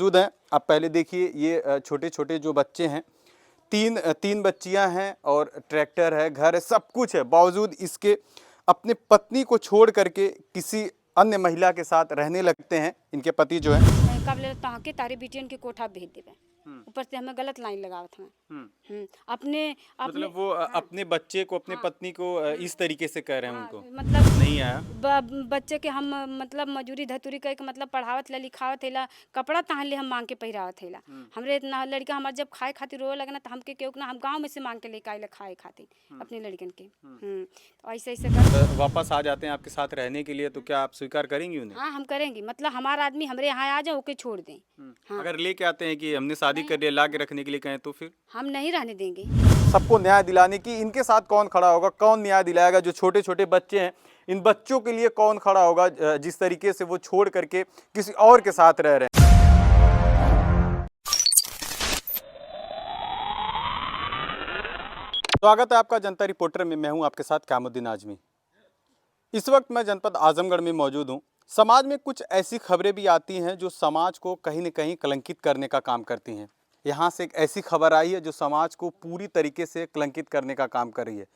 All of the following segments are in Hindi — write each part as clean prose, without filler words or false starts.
मौजूद हैं। आप पहले देखिए ये छोटे छोटे जो बच्चे हैं, तीन बच्चियां हैं और ट्रैक्टर है, घर है, सब कुछ है। बावजूद इसके अपने पत्नी को छोड़ करके किसी अन्य महिला के साथ रहने लगते हैं। इनके पति जो है काबले ताके तारे बिटियन के कोठा भेज देवे। ऊपर से हमें गलत लाइन लगावत हमें। अपने अपने मतलब वो अपने बच्चे को, अपने पत्नी को इस तरीके से कह रहे हैं उनको मतलब नहीं आया। बच्चे के हम मतलब मजूरी धतूरी कह के मतलब पढ़ावत ला लिखावत हैला, कपड़ा तहन ले हम मांग के पहिरावत हैला। हमरे इतना लड़का हमार जब खाए खातिर रोए लगना तो हमके केहू ना हम गांव में से मांग के लेके आइला खाए खातिर अपने लड़कन के। तो ऐसे ऐसे कर वापस आ जाते हैं आपके साथ रहने के लिए, तो क्या आप स्वीकार करेंगी उन्हें? हाँ हम करेंगे, मतलब हमारा आदमी हमरे यहाँ आ जाए ओके छोड़ दें। हाँ अगर लेके आते हैं कि हमने शादी कर लिया, ला के रखने के लिए कहें तो फिर हम नहीं रहने देंगे। सबको न्याय दिलाने की इनके साथ कौन खड़ा होगा? कौन न्याय दिलाएगा? जो छोटे छोटे बच्चे हैं, इन बच्चों के लिए कौन खड़ा होगा जिस तरीके से वो छोड़ करके किसी और के साथ रह रहे हैं? स्वागत है आपका जनता रिपोर्टर में। मैं हूं आपके साथ कामुद्दीन आजमी। इस वक्त मैं जनपद आजमगढ़ में मौजूद हूं। समाज में कुछ ऐसी खबरें भी आती हैं जो समाज को कहीं न कहीं कलंकित करने का काम करती हैं। यहाँ से एक ऐसी खबर आई है जो समाज को पूरी तरीके से कलंकित करने का काम कर रही है।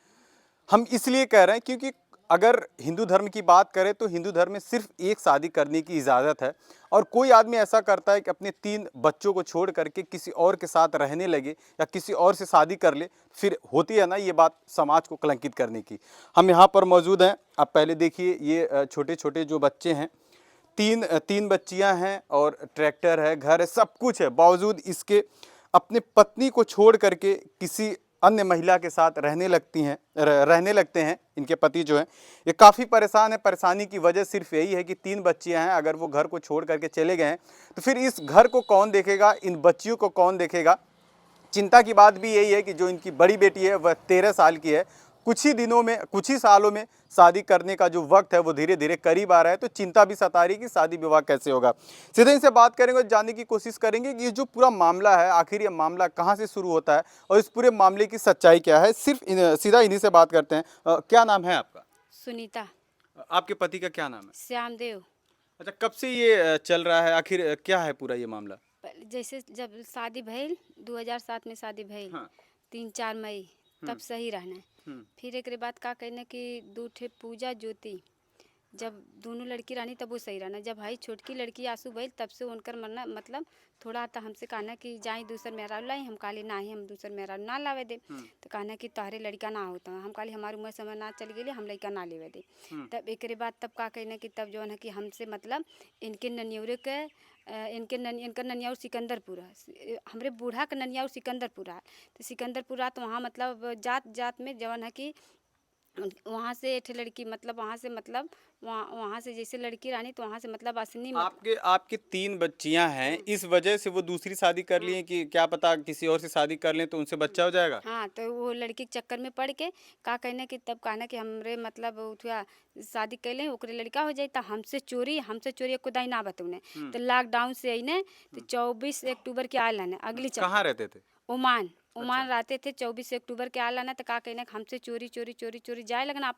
हम इसलिए कह रहे हैं क्योंकि अगर हिंदू धर्म की बात करें तो हिंदू धर्म में सिर्फ एक शादी करने की इजाज़त है, और कोई आदमी ऐसा करता है कि अपने 3 बच्चों को छोड़ करके किसी और के साथ रहने लगे या किसी और से शादी कर ले, फिर होती है ना ये बात समाज को कलंकित करने की। हम यहाँ पर मौजूद हैं। आप पहले देखिए ये छोटे छोटे जो बच्चे हैं, तीन बच्चियां हैं और ट्रैक्टर है, घर है, सब कुछ है। बावजूद इसके अपने पत्नी को छोड़ करके किसी अन्य महिला के साथ रहने लगते हैं। इनके पति जो हैं ये काफ़ी परेशान है। परेशानी की वजह सिर्फ यही है कि 3 बच्चियां हैं। अगर वो घर को छोड़ करके चले गए हैं तो फिर इस घर को कौन देखेगा, इन बच्चियों को कौन देखेगा? चिंता की बात भी यही है कि जो इनकी बड़ी बेटी है वह 13 साल की है। कुछ ही दिनों में, कुछ ही सालों में शादी करने का जो वक्त है वो धीरे धीरे करीब आ रहा है। तो चिंता भी सता रही कि शादी विवाह कैसे होगा। सीधे इनसे बात करेंगे और जानने की कोशिश करेंगे कि ये जो पूरा मामला है, आखिर ये मामला कहाँ से शुरू होता है और इस पूरे मामले की सच्चाई क्या है। सीधा इन्हीं से बात करते हैं। क्या नाम है आपका? सुनीता। आपके पति का क्या नाम है? श्यामदेव। अच्छा, कब से ये चल रहा है? आखिर क्या है पूरा ये मामला? जैसे जब शादी भइल 2007 में शादी भइल। हाँ। 3-4 मई तब सही रहना। फिर एक बाद का कहना कि 2 ठे पूजा ज्योति, जब दोनों लड़की रहनी तब वो सही रहना। जब भाई छोटकी लड़की आंसू भइल तब से उनकर मरना मतलब थोड़ा था हमसे कहना कि जाई दूसर मेहरारू लाई। हम काली ना ही हम दूसर मेहरारू ना लावे दे। तो कहना कि तोहरे लड़का ना होता। हम काली हमारी उम्र समय ना चल गई, हम लड़का ना लेवे दे। तब एक बाद तब का कहना कि तब जो है कि हमसे मतलब इनके ननियौरे के इनका ननियाऊ सिकंदरपुरा, हमरे बूढ़ा का ननियाऊ सिकंदरपुरा। तो सिकंदरपुरा तो वहाँ मतलब जात जात में जवन है कि वहाँ से एक लड़की मतलब वहाँ से जैसे लड़की रानी तो वहाँ से मतलब असनी आपके 3 बच्चियां हैं, इस वजह से वो दूसरी शादी कर लिए कि क्या पता किसी और से शादी कर लें तो उनसे बच्चा हो जाएगा? हाँ तो वो लड़की के चक्कर में पड़ के का कहने कि तब कहना कि हमरे मतलब उठा शादी कैले ओकरे लड़का हो जाए। तो हमसे चोरी खुदाई ना बतौने। तो लॉकडाउन से अने तो 24 अक्टूबर के आयल है अगली कहाँ रहते थे? ओमान रहते थे। 24 अक्टूबर के आला ना तो का कहना हमसे चोरी जाए लगना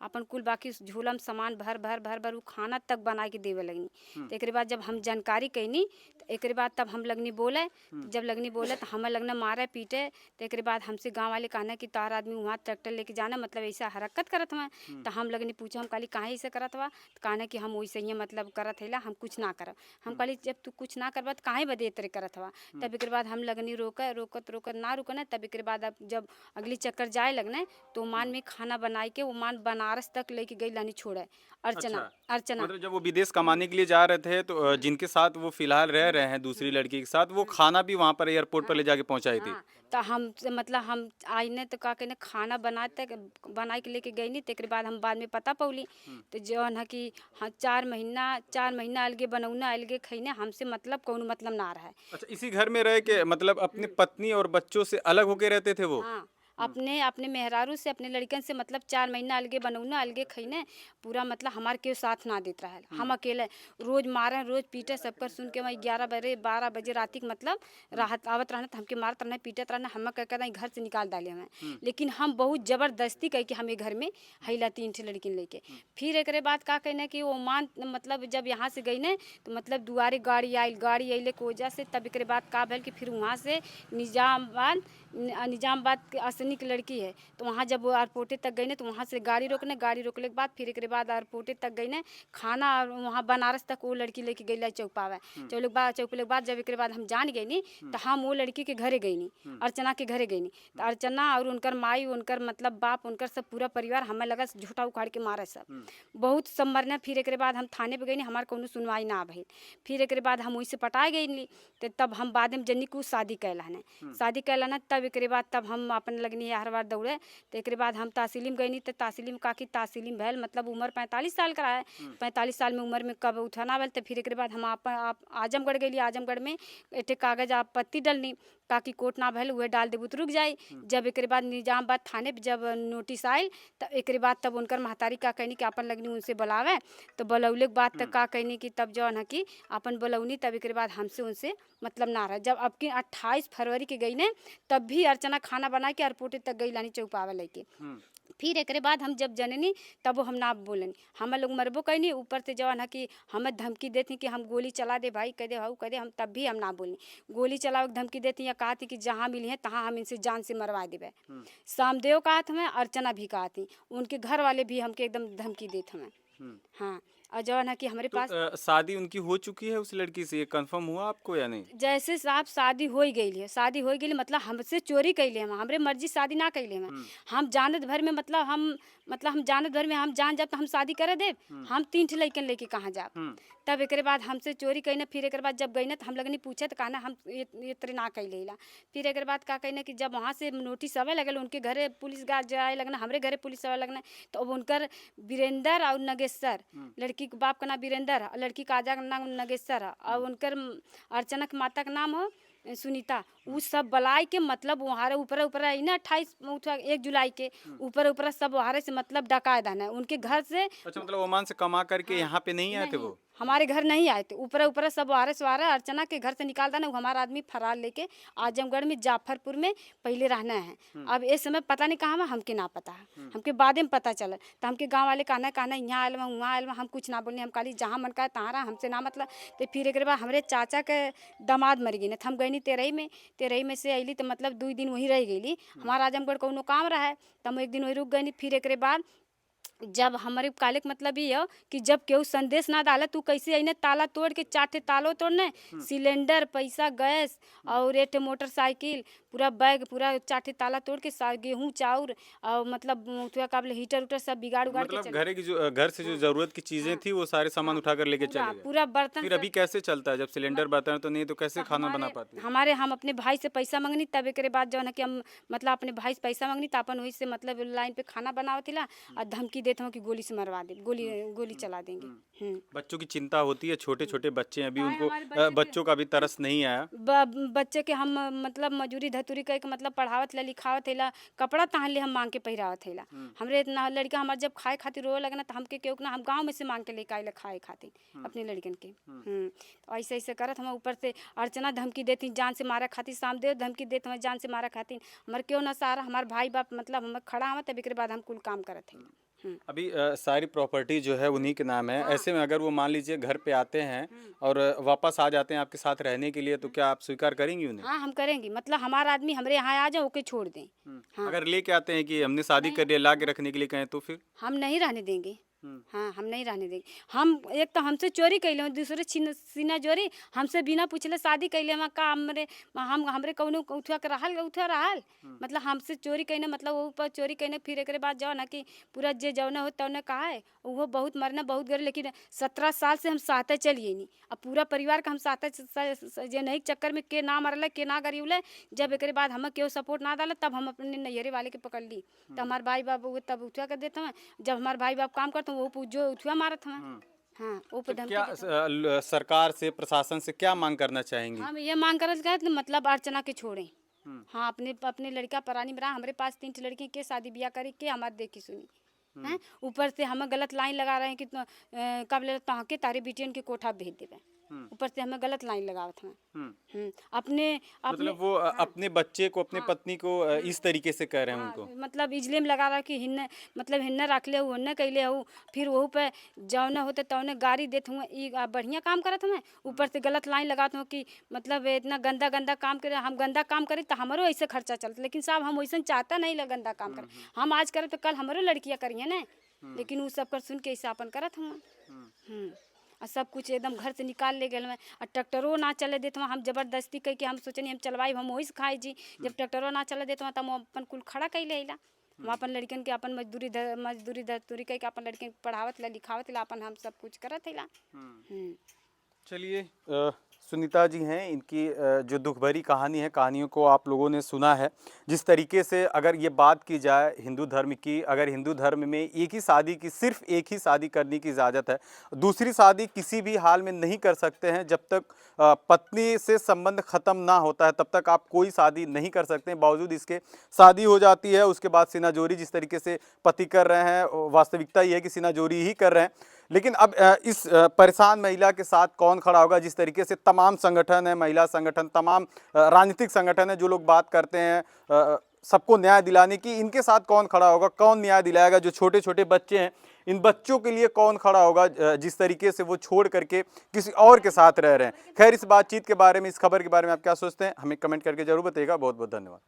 अपन कुल बाकी झूलम सामान भर वो खाना तक बना के देवे लगनी। तो एक बाद जब हम जानकारी कैनी तो एक बाद तब हम लगनी बोले। जब लगनी बोले तो हमें लगना मारे पीटे। तो एक बाद हमसे गांव वाले कहना कि तार आदमी वहाँ ट्रैक्टर लेके जाना मतलब ऐसा हरकत करत हुआ। तो हम लगनी पूछा हम कहली काहे ऐसे करत हुआ? तो कहना कि हम वैसे ही मतलब करत हैला, हम कुछ ना करब। हम कहली जब तू कुछ ना करबा तो काहे बदे तेरे करत हुआ? तब एक बाद हम लगनी रोकत ना रुकना। तब एक बाद अब जब अगली चक्कर जाए लगना तो ओमान में खाना बनाई के ओमान बनारस तक लेके गई लानी छोड़े। अर्चना मतलब जब वो विदेश कमाने के लिए जा रहे थे तो जिनके साथ वो फिलहाल रह रहे हैं दूसरी लड़की के साथ, वो खाना भी वहाँ पर एयरपोर्ट पर ले जाके पहुँचाई थी। तो हम मतलब हम आईने तो का कहने खाना बना के लेके गई नहीं। तो एक बाद हम बाद में पता पौली तो जौन है कि हाँ 4 महीना अलगे बनौना अलगे खैने हमसे मतलब कौन मतलब ना रहा है। अच्छा, इसी घर में रह के मतलब अपने पत्नी और बच्चों से अलग होके रहते थे वो? हाँ अपने अपने मेहरारू से अपने लड़कन से मतलब 4 महीना अलगे बनौना अलगे खईने पूरा मतलब हमार के साथ ना देत रहा हम अकेले रोज मारे रोज पीटे सबकर सुन के मैं 11 बजे 12 बजे रात मतलब राहत आवत रहना हमके मारत रहना पीटत रहना हम कह कहना घर से निकाल डाले हमें लेकिन हम बहुत जबरदस्ती कह के हमें घर में हैला 3 ठे लड़किन लेके फिर एक बात का कहना कि वो मान मतलब जब यहाँ से गई ने तो मतलब दुआरे गाड़ी अइले के वजह से तब एक बाद का भल कि फिर वहाँ से निजामाबाद के असनी की लड़की है तो वहाँ जब वो एयरपोर्टे तक गई ने तो वहाँ से गाड़ी रोकने के बाद फिर एक बाद एयरपोर्टे तक गई ने खाना वहाँ बनारस तक वो लड़की लेके गई चौपावे चौपले के बाद जब एक बाद हम जान गई नी तो हम वो लड़की के घरे गई नी अर्चना के घरे गई नी तो अर्चना और उनकर माई उनकर मतलब बाप उनकर सब पूरा परिवार हमें लगा झूठा उखाड़ के मारे सब बहुत सब मरना फिर एक बाद हम थाने पे गई नी हमारे कोनो सुनवाई ना भइल फिर एक बाद हम वहीं से पटाए गई नी तो तब हम बाद में जन्नी को शादी कैलाना तब एक बाद तब हम अपन लगनी हर बार दौड़े तो एक बाद हम तहसीलिम गई नी तो तहसीलिम काकी तहसीलिम भैल मतलब उम्र 45 साल का है 45 साल में उम्र में कब उठाना भैल तो फिर एक बाद हम आजमगढ़ गई आजमगढ़ में एक कागज आपत्ति डलनी ताकि कोर्ट ना भैल वह डाल देबू तो रुक जाए जब एक बाद निजामाबाद थाने पे जब नोटिस आयल तब एक बाद तब उनकर महतारी का कहनी कि अपन लगनी उनसे बुलावे तो बुलौले के बाद तक का कहनी कि तब जौन है कि अपन बुलौनी तब एक बाद हमसे उनसे मतलब ना रहा जब अब की 28 फरवरी के गई ने तब भी अर्चना खाना बना के एयरपोर्ट तक गई लानी चौपावा लेके फिर एक बाद हम जब जननी तब वो हम ना बोलनी हम लोग मरबो कहनी ऊपर से जवान है कि हमें धमकी देती कि हम गोली चला दे भाई कह दे हाउ कह दे हम तब भी हम ना बोलनी गोली चलाओ धमकी देती या कहा थी कि जहाँ मिली है तहाँ हम इनसे जान से मरवा देवे सामदेव कहा था मैं अर्चना भी कहा थी उनके घर वाले भी हमके एकदम धमकी देते हमें हाँ और जवान है कि हमारे पास शादी उनकी हो चुकी है उस लड़की से, ये कंफर्म हुआ आपको या नहीं? जैसे साहब शादी हो गई है शादी हो गई मतलब हमसे चोरी कैले हम हमरे मर्जी शादी ना कैले हम जानत भर में मतलब हम जानत भर में हम जान जाब तो हम शादी करे दे हम 3 ठे लड़कन लेके कहाँ जाब तब एक बाद हमसे चोरी कहने फिर एक बाद जब गई ना तो हम लगनी पूछे तो कहना हम ये तरह ना कैले ला फिर एक बाद का कहने कि जब वहाँ से नोटिस आवे लगल उनके घरे पुलिस गार्ड जाए लगना हमरे घरे पुलिस आवे लगना तो अब उनकर वीरेंद्र और नगेश्वर लड़की के बाप का नाम वीरेंद्र लड़की का आजा का नाम नगेश्वर है और उनकर अर्चना के माता का नाम हो सुनीता वो सब बलाई के मतलब वहां ऊपर ऊपर आई ना 1 जुलाई के ऊपर सब वहां से मतलब डकायत है उनके घर से। अच्छा मतलब ओमान से कमा करके यहाँ पे नहीं आए थे वो? हमारे घर नहीं आए थे ऊपर सब वारस अर्चना के घर से निकाल देना हमारा आदमी फरार लेके आजमगढ़ में जाफरपुर में पहले रहना है अब इस समय पता नहीं कहाँ हमके ना पता है हमके बाद में पता चला तो हमके गांव वाले कहना यहाँ आयल वहाँ आयल हम कुछ ना बोलने हम काली जहाँ मन का तहाँ रहा हमसे ना मतलब तो फिर एक बार हमारे चाचा के दामाद मर गई ना हम गई तेरही में से अली तो मतलब 2 दिन वहीं रह गई हमारा आजमगढ़ कोनो काम रहा है तो हम एक दिन वहीं रुक गई फिर एक बाद जब हमारे काले का मतलब ये है कि जब केहू संदेश ना डाला तू कैसे अने ताला तोड़ के 4 ठे तालो तोड़ने सिलेंडर पैसा गैस और 1 ठे मोटरसाइकिल पूरा बैग पूरा 4 ठे ताला तोड़ के गेहूँ चाउर और मतलब काबले हीटर उटर सब बिगाड़ उगाड़ मतलब के घर की जो घर से जो जरूरत की चीजें थी वो सारे सामान उठाकर लेके चले गए पूरा बर्तन। फिर अभी कैसे चलता है जब सिलेंडर बर्तन तो नहीं तो कैसे खाना बना पाते? हम अपने भाई से पैसा मांगनी तब एक बाद जो है कि हम मतलब अपने भाई से पैसा मांगनी तो अपन वही से मतलब लाइन पे खाना बनावत ला और धमकी देते हो कि गोली से मरवा दे गोली चला देंगे। बच्चों की चिंता होती है, छोटे छोटे बच्चे अभी उनको बच्चों का भी तरस नहीं आया। बच्चे के हम मतलब मजूरी धतूरी कह के मतलब पढ़ावत ला लिखावत है कपड़ा तहन ले हम मांग के पहिरावत है हमरे इतना लड़का हमारे जब खाए खातिर रोए लगना तो हमके केहू ना हम गाँव में से मांग के लेके आए खाए खातिर अपने लड़कन के तो ऐसे करत हम ऊपर से अर्चना धमकी देती जान से मारा खातिर सामदेव धमकी देते हमें जान से मारा खातिर हमारे क्यों ना सारा हमारे भाई बाप मतलब हम खड़ा हम तब एक बाद हम कुल काम करते हैं। अभी सारी प्रॉपर्टी जो है उन्हीं के नाम है। ऐसे में अगर वो मान लीजिए घर पे आते हैं और वापस आ जाते हैं आपके साथ रहने के लिए तो क्या आप स्वीकार करेंगी उन्हें? हाँ हम करेंगे मतलब हमारा आदमी हमारे यहाँ आ जाए ओके छोड़ दें। हाँ। अगर लेके आते हैं कि हमने शादी कर लिया ला के रखने के लिए कहें तो फिर हम नहीं रहने देंगे। हाँ हम नहीं रहने देंगे। हम एक तो हमसे चोरी कैले दूसरे सीना चोरी हमसे बिना पूछले शादी कैले हम का हमरे कौनो उठा के रहल मतलब हमसे चोरी कैने मतलब वो ऊपर चोरी कैने फिर एक बाद जाओ ना कि पूरा जे जौना हो तौने कहा है वो बहुत मरना बहुत गरीब लेकिन 17 साल से हम साथे चलिए नहीं अब पूरा परिवार का हम साथे जे नहीं चक्कर में के ना मरल के ना गरीबले जब एक बाद हमें केहू सपोर्ट ना डाला तब हम अपने नैहरे वाले के पकड़ ली तो हमारे भाई बाप वो तब उठा कर देते हैं जब हमारे भाई बाप काम करते वो जो उठा मारत हमें। हाँ वो तो क्या सरकार से प्रशासन से क्या मांग करना चाहेंगे? हम ये मांग कर मतलब अर्चना के छोड़ें हाँ, अपने अपने लड़का परानी बना, हमारे पास 3 लड़की के शादी ब्याह करे के हमारे देखी सुनी हैं। ऊपर से हमें गलत लाइन लगा रहे हैं कि कब ले तहाँ के तारे बिटियन के कोठा भेज देवे। ऊपर से हमें गलत लाइन लगावत हमें। अपने मतलब वो अपने बच्चे को, अपने पत्नी को इस तरीके से कह रहे हैं उनको। मतलब इजलेम लगा रहा कि हिन्ने मतलब हिन्ने रख ले हूँ, हिन्ने कैले हूँ, फिर वहू पे जौने होते तौने गाड़ी देते हुए ई बढ़िया काम करत हमें। ऊपर से गलत लाइन लगाते हूँ कि मतलब इतना गंदा गंदा काम करे, हम गंदा काम करें तो हमारो ऐसे खर्चा चलता, लेकिन साहब हम वैसे चाहता नहीं ला गंदा काम करें, हम आज करें तो कल हमारो लड़कियाँ करिए ना, लेकिन वो सब कर सुन के ऐसे अपन करत हूँ। और सब कुछ एकदम घर से निकाल ले गए, और ट्रैक्टरों ना चले देते हम जबरदस्ती कह के हम सोचनी हम चलवाई, हम वही से खाए जी। जब ट्रैक्टरों ना चले देते तब हम अपन कुल खड़ा कैले अला, हम अपन लड़कन के अपन मजदूरी धजदूरी कह के अपन लड़कन के पढ़ावत ला लिखावत ला, अपन हम सब कुछ करत अला। चलिए, सुनीता जी हैं, इनकी जो दुख भरी कहानी है, कहानियों को आप लोगों ने सुना है। जिस तरीके से अगर ये बात की जाए हिंदू धर्म की, अगर हिंदू धर्म में एक ही शादी की, सिर्फ एक ही शादी करने की इजाज़त है, दूसरी शादी किसी भी हाल में नहीं कर सकते हैं। जब तक पत्नी से संबंध ख़त्म ना होता है तब तक आप कोई शादी नहीं कर सकते हैं। बावजूद इसके शादी हो जाती है, उसके बाद सिनाजोरी जिस तरीके से पति कर रहे हैं, वास्तविकता ये है कि सिनाजोरी ही कर रहे हैं। लेकिन अब इस परेशान महिला के साथ कौन खड़ा होगा? जिस तरीके से तमाम संगठन है, महिला संगठन, तमाम राजनीतिक संगठन है जो लोग बात करते हैं सबको न्याय दिलाने की, इनके साथ कौन खड़ा होगा? कौन न्याय दिलाएगा? जो छोटे छोटे बच्चे हैं, इन बच्चों के लिए कौन खड़ा होगा जिस तरीके से वो छोड़ करके किसी और के साथ रह रहे हैं? खैर, इस बातचीत के बारे में, इस खबर के बारे में आप क्या सोचते हैं, हमें कमेंट करके जरूर बताइएगा। बहुत बहुत धन्यवाद।